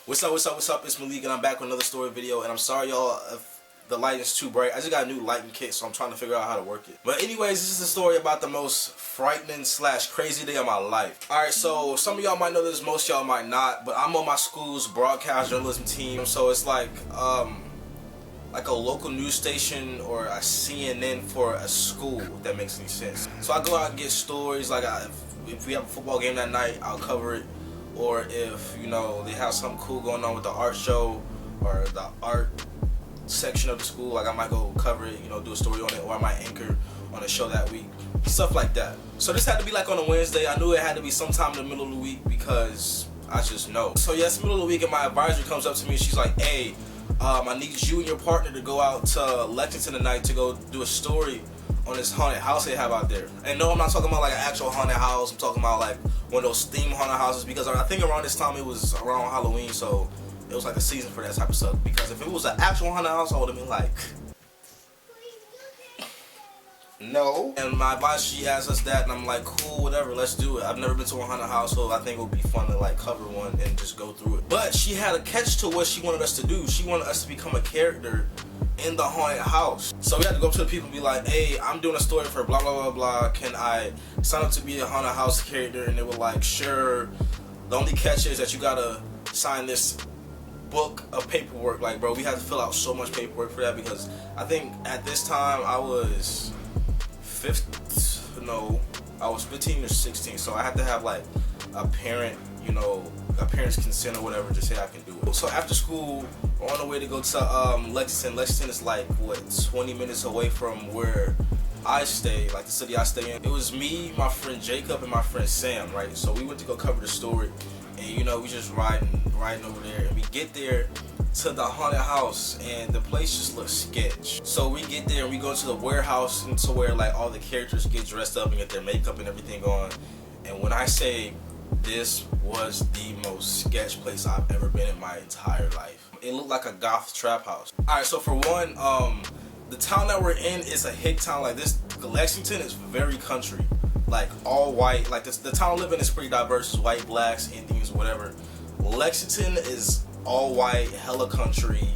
What's up, what's up, what's up? It's Malik and I'm back with another story video, and I'm sorry y'all if the lighting is too bright. I just got a new lighting kit, so I'm trying to figure out how to work it. But anyways, this is a story about the most frightening / crazy day of my life. Alright, so some of y'all might know this, most y'all might not, but I'm on my school's broadcast journalism team, so it's like a local news station or a CNN for a school, if that makes any sense. So I go out and get stories, like if we have a football game that night, I'll cover it. Or if, you know, they have something cool going on with the art show or the art section of the school, like I might go cover it, you know, do a story on it, or I might anchor on a show that week, stuff like that. So this had to be like on a Wednesday. I knew it had to be sometime in the middle of the week because I just know. So yes, middle of the week, and my advisor comes up to me and she's like, hey, I need you and your partner to go out to Lexington tonight to go do a story on this haunted house they have out there. And no, I'm not talking about like an actual haunted house. I'm talking about like one of those themed haunted houses, because I think around this time it was around Halloween, so it was like a season for that type of stuff. Because if it was an actual haunted house, I would have been like, no. And my advisor, she asked us that, and I'm like, cool, whatever, let's do it. I've never been to a haunted house, so I think it would be fun to like cover one and just go through it. But she had a catch to what she wanted us to do. She wanted us to become a character in the haunted house. So we had to go up to the people and be like, hey, I'm doing a story for blah blah blah blah, can I sign up to be a haunted house character? And they were like, sure. The only catch is that you gotta sign this book of paperwork. Like, bro, we had to fill out so much paperwork for that, because I think at this time I was 15 or 16, so I had to have like a parent, you know, a parent's consent or whatever to say I can do it. So after school, we're on the way to go to Lexington. Lexington is like, what, 20 minutes away from where I stay, like the city I stay in. It was me, my friend Jacob, and my friend Sam, right? So we went to go cover the story, and you know, we just riding over there, and we get there to the haunted house, and the place just looks sketch. So we get there and we go to the warehouse, and to where like all the characters get dressed up and get their makeup and everything on. And when I say this was the most sketch place I've ever been in my entire life, it looked like a goth trap house. Alright, so for one, the town that we're in is a hick town. Like this, Lexington is very country, like all white. Like the town I live in is pretty diverse, it's white, blacks, Indians, whatever. Lexington is all white, hella country,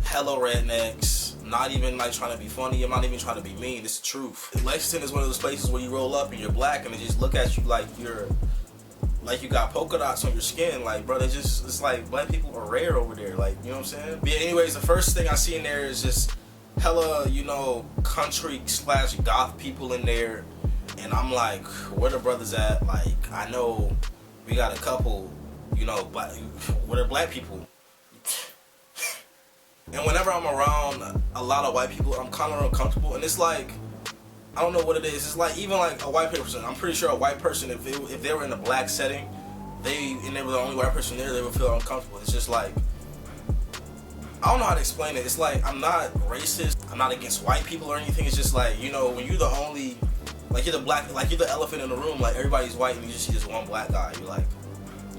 hella rednecks. Not even like trying to be funny, I'm not even trying to be mean, it's the truth. Lexington is one of those places where you roll up and you're black and they just look at you like you got polka dots on your skin. Like, bro, it's like black people are rare over there, like, you know what I'm saying? But yeah, anyways, the first thing I see in there is just hella, you know, country / goth people in there. And I'm like, where the brothers at? Like, I know we got a couple, you know, but where the black people? And whenever I'm around a lot of white people, I'm kind of uncomfortable. And it's like, I don't know what it is. It's like, even like a white person, I'm pretty sure a white person, if they were in a black setting, and they were the only white person there, they would feel uncomfortable. It's just like, I don't know how to explain it. It's like, I'm not racist, I'm not against white people or anything. It's just like, you know, when you're the only, like you're the black, like you're the elephant in the room, like everybody's white and you just see this one black guy, you're like,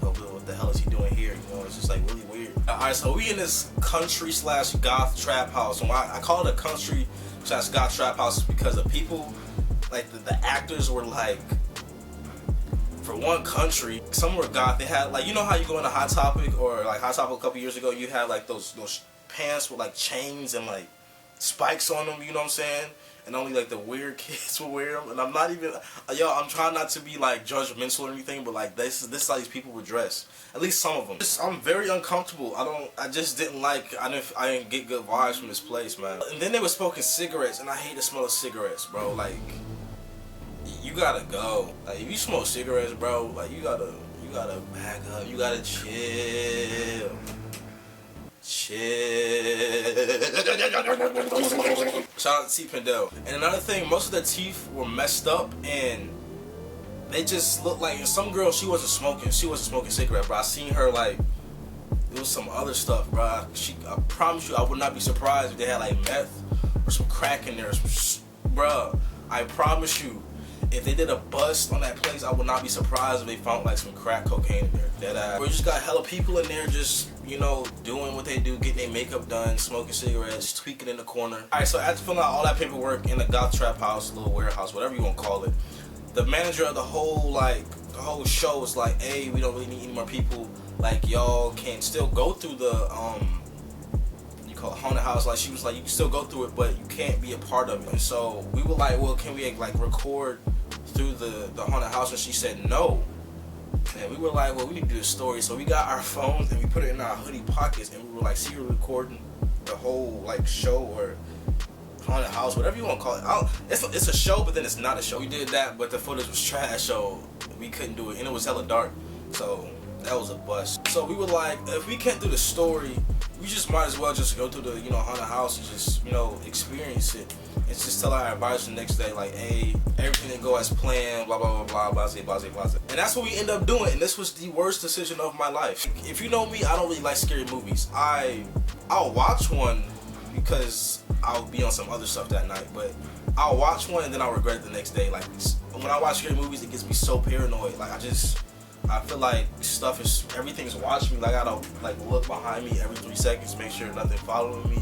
oh, what the hell is he doing here? You know, it's just like really weird. Alright, so we in this country / goth trap house, and why I call it a country / goth trap house is because the people, like the actors were like, for one, country, some were goth. They had like, you know how you go into Hot Topic, or like Hot Topic a couple years ago, you had like those pants with like chains and like spikes on them, you know what I'm saying? And only like the weird kids will wear them. And I'm not even, I'm trying not to be like judgmental or anything, but like this is how these people were dressed. At least some of them. I'm very uncomfortable. I just didn't like, I didn't get good vibes from this place, man. And then they were smoking cigarettes, and I hate the smell of cigarettes, bro. Like, you gotta go. Like, if you smoke cigarettes, bro, like you gotta back up. You gotta chill. Shout out to T. Pendel. And another thing, most of their teeth were messed up, and they just looked like, some girl, she wasn't smoking cigarettes, bro. I seen her like, it was some other stuff, bro. I promise you, I would not be surprised if they had like meth or some crack in there, bro. I promise you, if they did a bust on that place, I would not be surprised if they found like some crack cocaine in there. We just got hella people in there just, you know, doing what they do, getting their makeup done, smoking cigarettes, tweaking in the corner. Alright, so after filling out all that paperwork in the goth trap house, little warehouse, whatever you want to call it, the manager of the whole show was like, hey, we don't really need any more people. like y'all can still go through the you call it haunted house. Like she was like, you can still go through it, but you can't be a part of it. And so we were like, well, can we like record through the haunted house? And she said no. And we were like, well, we need to do a story. So we got our phones and we put it in our hoodie pockets, and we were like, see, we're recording the whole like show or haunted house, whatever you want to call it. It's a show, but then it's not a show. We did that, but the footage was trash, so we couldn't do it, and it was hella dark, so that was a bust. So we were like, if we can't do the story, we just might as well just go to the haunted house and just experience it, and just tell our advisors the next day like, hey, everything didn't go as planned, blah blah blah blah, blase blase blase. And that's what we end up doing, and this was the worst decision of my life. If you know me, I don't really like scary movies. I'll watch one because I'll be on some other stuff that night, but I'll watch one and then I'll regret it the next day. Like when I watch scary movies, it gets me so paranoid. Like I feel like everything's watching me. Like I gotta look behind me every 3 seconds, make sure nothing following me.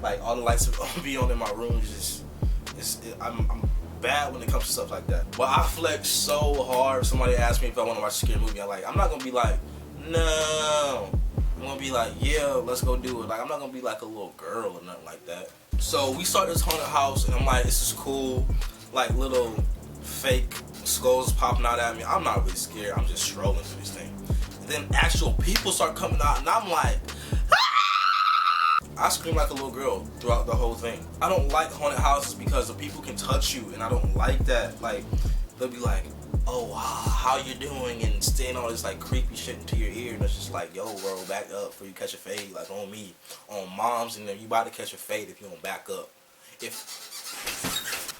Like all the lights will be on in my room. I'm bad when it comes to stuff like that. But I flex so hard. If somebody asks me if I want to watch a scary movie, I'm not gonna be like, no. I'm gonna be like, yeah, let's go do it. Like I'm not gonna be like a little girl or nothing like that. So we start this haunted house, and I'm like, this is cool. Like little fake skulls popping out at me. I'm not really scared. I'm just strolling through this thing. And then actual people start coming out, and I'm like, ah! I scream like a little girl throughout the whole thing. I don't like haunted houses because the people can touch you, and I don't like that. Like they'll be like, oh, how you doing, and saying all this like creepy shit into your ear, and it's just like, yo bro, back up before you catch a fade. Like on me, on moms, and then you about to catch a fade if you don't back up.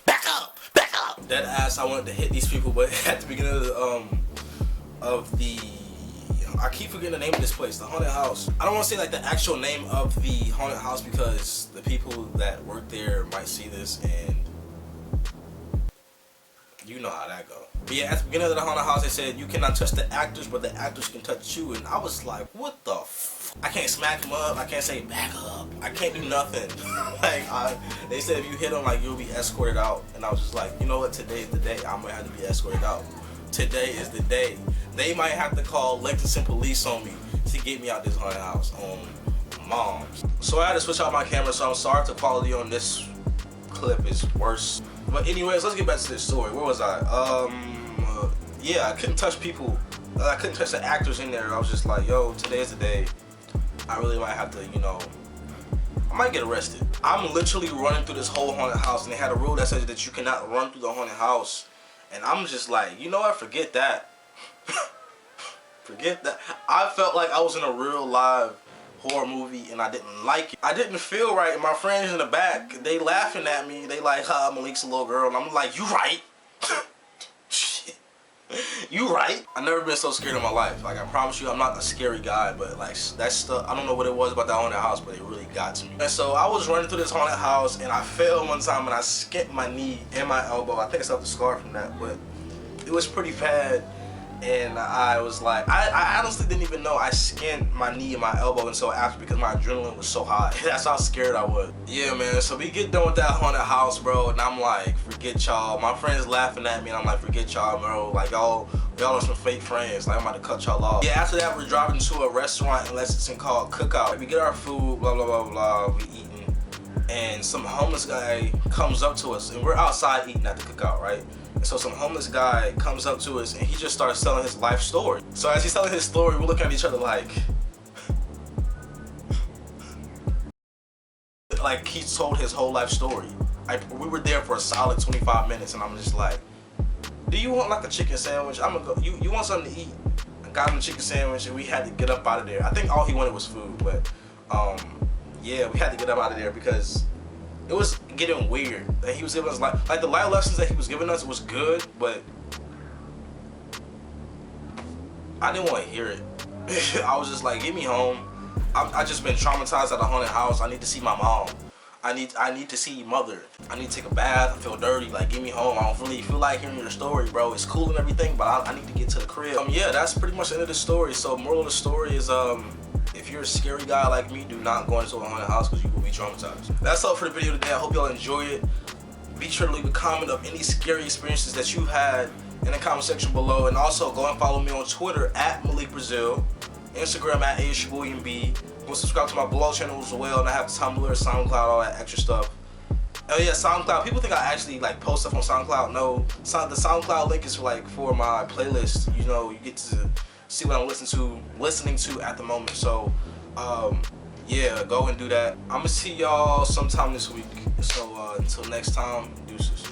Back up. Dead ass, I wanted to hit these people, but at the beginning of the I keep forgetting the name of this place, the haunted house. I don't want to say like the actual name of the haunted house because the people that work there might see this, and you know how that go. But yeah, at the beginning of the haunted house, they said you cannot touch the actors, but the actors can touch you. And I was like, what the f? I can't smack them up. I can't say back up. I can't do nothing. They said if you hit them, like you'll be escorted out. And I was just like, you know what? Today is the day. I'm gonna have to be escorted out. Today is the day. They might have to call Lexington police on me to get me out this haunted house. Moms. So I had to switch out my camera. So I'm sorry if the quality on this clip is worse. But anyways, let's get back to this story. Where was I? Yeah, I couldn't touch people. I couldn't touch the actors in there. I was just like, yo, today is the day. I really might have to, I might get arrested. I'm literally running through this whole haunted house, and they had a rule that says that you cannot run through the haunted house. And I'm just like, you know what? Forget that. Forget that. I felt like I was in a real live horror movie, and I didn't like it. I didn't feel right, and my friends in the back, they laughing at me. They like, Malik's a little girl, and I'm like, you right. Shit. You right. I've never been so scared in my life. Like, I promise you, I'm not a scary guy, but like, that stuff, I don't know what it was about that haunted house, but it really got to me. And so I was running through this haunted house, and I fell one time, and I skinned my knee and my elbow. I think I still have the scar from that, but it was pretty bad. And I was like, I honestly didn't even know I skinned my knee and my elbow until after, because my adrenaline was so high. That's how scared I was. Yeah, man, so we get done with that haunted house, bro, and I'm like, forget y'all. My friends laughing at me, and I'm like, forget y'all, bro. Like, y'all are some fake friends. Like, I'm about to cut y'all off. Yeah, after that, we're driving to a restaurant in Lexington called Cookout. We get our food, blah, blah, blah, blah, we eating. And some homeless guy comes up to us, and we're outside eating at the Cookout, right? And so some homeless guy comes up to us, and he just starts telling his life story. So as he's telling his story, we're looking at each other like he told his whole life story. We were there for a solid 25 minutes, and I'm just like, do you want like a chicken sandwich? I'm gonna go. You want something to eat? I got him a chicken sandwich, and we had to get up out of there. I think all he wanted was food, but yeah, we had to get up out of there because it was getting weird. That he was giving us like the life lessons that he was giving us was good, but I didn't want to hear it. I was just like, get me home. I just been traumatized at a haunted house. I need to see my mom. I need to see mother. I need to take a bath. I feel dirty. Like, get me home. I don't really feel like hearing your story, bro. It's cool and everything, but I need to get to the crib. Yeah, that's pretty much the end of the story. So moral of the story is if you're a scary guy like me, do not go into a haunted house because you will be traumatized. That's all for the video today. I hope y'all enjoy it. Be sure to leave a comment of any scary experiences that you've had in the comment section below. And also go and follow me on Twitter at Malik Brazil. Instagram at ASYB. Go subscribe to my blog channel as well, and I have Tumblr, SoundCloud, all that extra stuff. Oh yeah, SoundCloud. People think I actually like post stuff on SoundCloud. No, the SoundCloud link is like for my playlist. You know, you get to see what I'm listening to at the moment. So, yeah, go and do that. I'm gonna see y'all sometime this week. So until next time, deuces.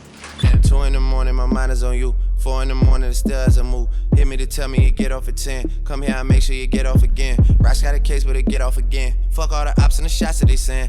2 in the morning, my mind is on you. 4 in the morning, still as I move. Hit me to tell me you get off at 10. Come here, I make sure you get off again. Rocks got a case, but it get off again. Fuck all the ops and the shots that they send.